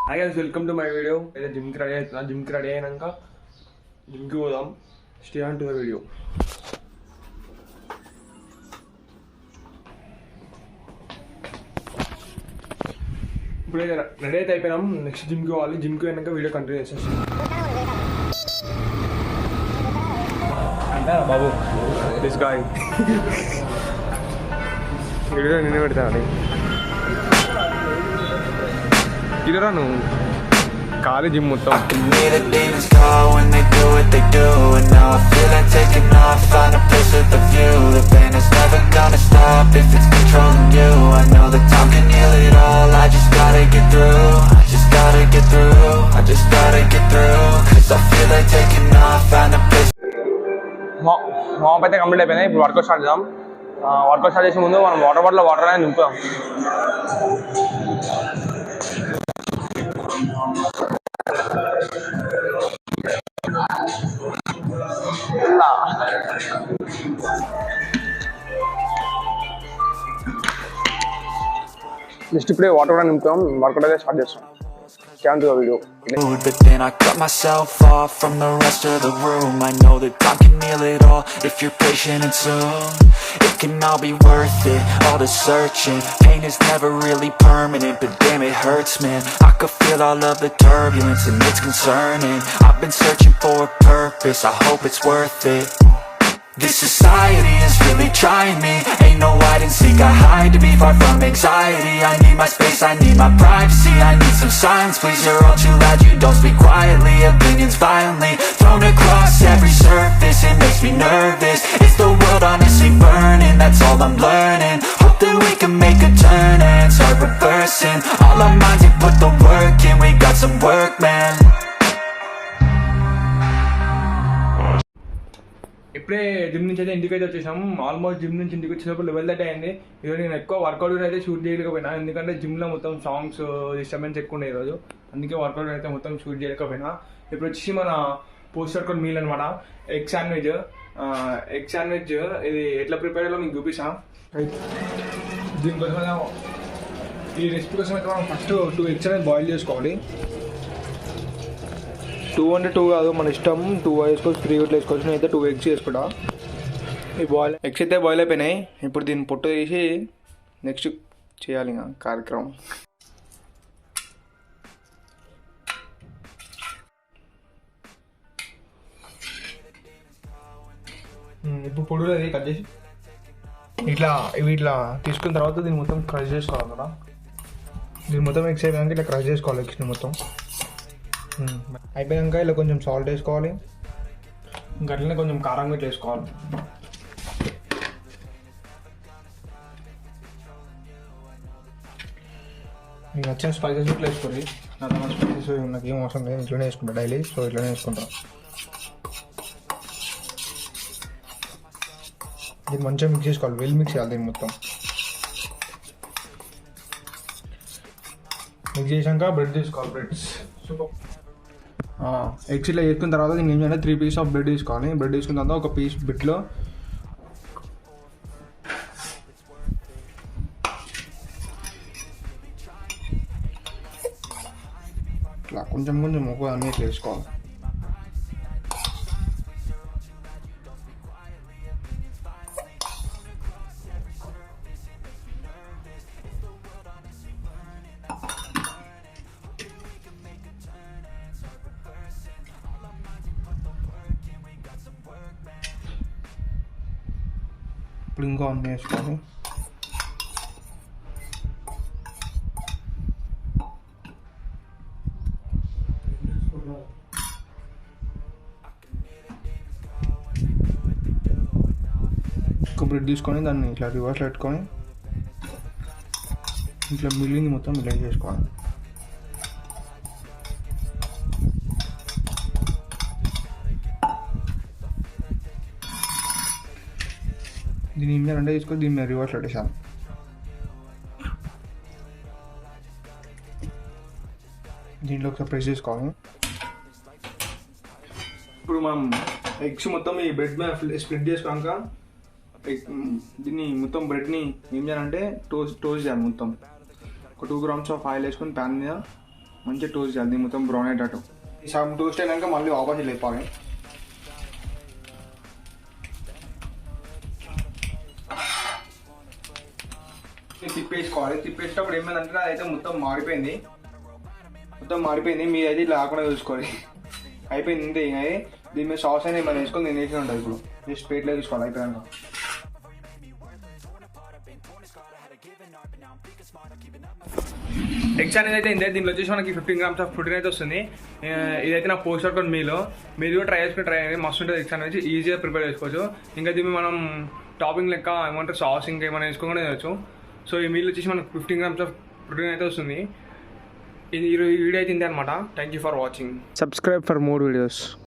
Hi guys, welcome to my video. Gym ki ready అవుతున్నా. Gym ki ready అయినాక gym కి పోదాం. Stay on to the video. ఇప్పుడు ready అయితే అయిపోయినాం. నెక్స్ట్ జిమ్ కి పోవాలి. జిమ్ కి పోయినాక వీడియో కంటిన్యూ చేసేసి అంటే బాబు దిస్ గాయ్ వీడియో నేనే పెడతాను. ఇదరా నువ్వు ఖాళీ జిమ్ మొత్తం వామప్ అయితే కంప్లీట్ అయిపోయినాయి. ఇప్పుడు వర్కౌట్ స్టార్ట్ చేద్దాం. వర్కౌట్ స్టార్ట్ చేసే ముందు మనం వాటర్ బాటిల్ వాటర్ అనేది నింపుదాం. నెక్స్ట్ ఇప్పుడే వాటర్ కూడా నింపుతాం. వర్కౌట్ అయితే స్టార్ట్ చేస్తాం. Can't do a video. But then I cut myself off from the rest of the room. I know that time can heal it all if you're patient and soon it can all be worth it, all the searching. Pain is never really permanent, but damn it hurts, man. I could feel all of the turbulence and it's concerning. I've been searching for a purpose, I hope it's worth it. This society is really trying me. Ain't no hide and seek, I hide to be far from anxiety. I need my space, I need my privacy. I need some silence, please, you're all too loud. You don't speak quietly, opinions violently thrown across every surface. It makes me nervous. Is the world honestly burning? That's all I'm learning. Hope that we can make a turn and start reversing all our minds and put the work in. We got some work, man. ఇప్పుడే gym నుంచి అయితే ఇంటికి అయితే వచ్చేసాము. Almost gym నుంచి ఇంటికి వచ్చేటప్పుడు 12 అయింది. ఈరోజు నేను ఎక్కువ వర్కౌట్ అయితే షూట్ చేయలేకపోయినా, ఎందుకంటే జిమ్లో మొత్తం సాంగ్స్ డిస్టర్బెన్స్ ఎక్కువ ఉన్నాయి ఈరోజు. అందుకే వర్కౌట్ అయితే మొత్తం షూట్ చేయలేకపోయినా. ఇప్పుడు వచ్చేసి మన పోస్ట్ వర్కౌట్ మీల్ అనమాట. Egg sandwich. ఇది ఎట్లా ప్రిపేర్ అయ్యాలో మీకు చూపిస్తాం. దీనికోసం ఈ రెసిపీ కోసం అయితే మనం ఫస్ట్ 2 ఎగ్స్ అనేది బాయిల్ చేసుకోవాలి. 2 అంటే 2 కాదు, మన ఇష్టం. 2 వేసుకోవచ్చు, 3 ఇట్లా వేసుకోవచ్చు. నేను అయితే 2 ఎగ్స్ వేసుకుంటా. ఈ ఎగ్స్ అయితే బాయిల్ అయిపోయినాయి. ఇప్పుడు దీన్ని పొట్టు తీసి నెక్స్ట్ చేయాలి ఇంకా కార్యక్రమం. ఇప్పుడు పొడులు అది కట్ చేసి ఇట్లా తీసుకున్న తర్వాత దీన్ని మొత్తం క్రష్ చేసుకోవాలి కదా. దీన్ని మొత్తం ఎగ్స్ అయిపోయాక ఇట్లా క్రష్ చేసుకోవాలి. ఎగ్స్ని మొత్తం అయిపోయాక ఇలా కొంచెం సాల్ట్ వేసుకోవాలి. గట్లనే కొంచెం కారం ఇట్లా వేసుకోవాలి. మీకు నచ్చిన స్పైసెస్ ఇట్లా వేసుకోండి. నా స్పైసెస్ నాకు ఏం అవసరం లేదు, ఇట్లనే వేసుకుంటా డైలీ. సో ఇట్లనే వేసుకుంటాను. దీన్ని మంచిగా మిక్స్ చేసుకోవాలి. వెల్ మిక్స్ చేయాలి దీన్ని మొత్తం. మిక్స్ చేసాక బ్రెడ్ తీసుకోవాలి. బ్రెడ్స్ ఎగ్స్ ఇట్లా వేసుకున్న తర్వాత దీన్ని ఏం చేయాలి, 3 పీస్ ఆఫ్ బ్రెడ్ తీసుకోవాలి. బ్రెడ్ తీసుకున్న తర్వాత ఒక పీస్ బ్రెడ్లో ఇట్లా కొంచెం ఒక అన్నీ ఇట్లా వేసుకోవాలి. ఇప్పుడు ఇంకో అన్నీ వేసుకోవాలి. ఒక బ్రెడ్ తీసుకొని దాన్ని ఇట్లా రివర్స్లో పెట్టుకొని ఇట్లా మిగిలింది మొత్తం ఇలా చేసుకోవాలి. దీన్ని ఏం చేయాలంటే తీసుకొని దీన్ని రివర్స్లో పెట్టేసాను. దీంట్లో ఒకసారి ప్రెస్ చేసుకోవాలి. ఇప్పుడు మనం ఎగ్స్ మొత్తం ఈ బ్రెడ్ మీద స్ప్రెడ్ చేసుకున్నాక దీన్ని మొత్తం బ్రెడ్ని ఏం చేయాలంటే టోస్ట్ చేయాలి. మొత్తం ఒక 2 grams ఆఫ్ ఆయిల్ వేసుకొని ప్యాన్ మీద మంచిగా టోస్ట్ చేయాలి, దీన్ని మొత్తం బ్రౌన్ అయ్యేటట్టు. ఈ సగం టోస్ట్ అయినాక మళ్ళీ వాపస్ లేపాలి. తిప్పేసుకోవాలి. తిప్పేసేటప్పుడు ఏమైందంటే అదైతే మొత్తం మాడిపోయింది. మీరైతే ఇట్లా లేకుండా చూసుకోవాలి. అయిపోయింది ఇంతే. ఇంకా దీని మీద సాస్ అయినా ఏమైనా వేసుకొని నేను వేసి ఉంటుంది. ఇప్పుడు జస్ట్ ప్లేట్లో తీసుకోవాలి అయిపోయాక. ఎగ్స్ అనేది అయితే ఇంతే. దీంట్లో వచ్చేసి మనకి 15 grams ఆఫ్ ప్రోటీన్ అయితే వస్తుంది. ఇదైతే నా పోస్ట్ వర్కౌట్ మీల్. మీరు కూడా ట్రై అయ్యేది మస్తు ఉంటుంది. ఎగ్స్ అనేది ఈజీగా ప్రిపేర్ చేసుకోవచ్చు. ఇంకా దీన్ని మనం టాపింగ్ లెక్క ఏమంటారు సాస్ ఇంకా ఏమైనా వేసుకొని తినచ్చు. సో ఈ మీల్ వచ్చేసి మనకు 15 grams ఆఫ్ ప్రోటీన్ అయితే వస్తుంది. ఈ వీడియో అయితే ఇంతే అనమాట. Thank you for watching. Subscribe for more videos.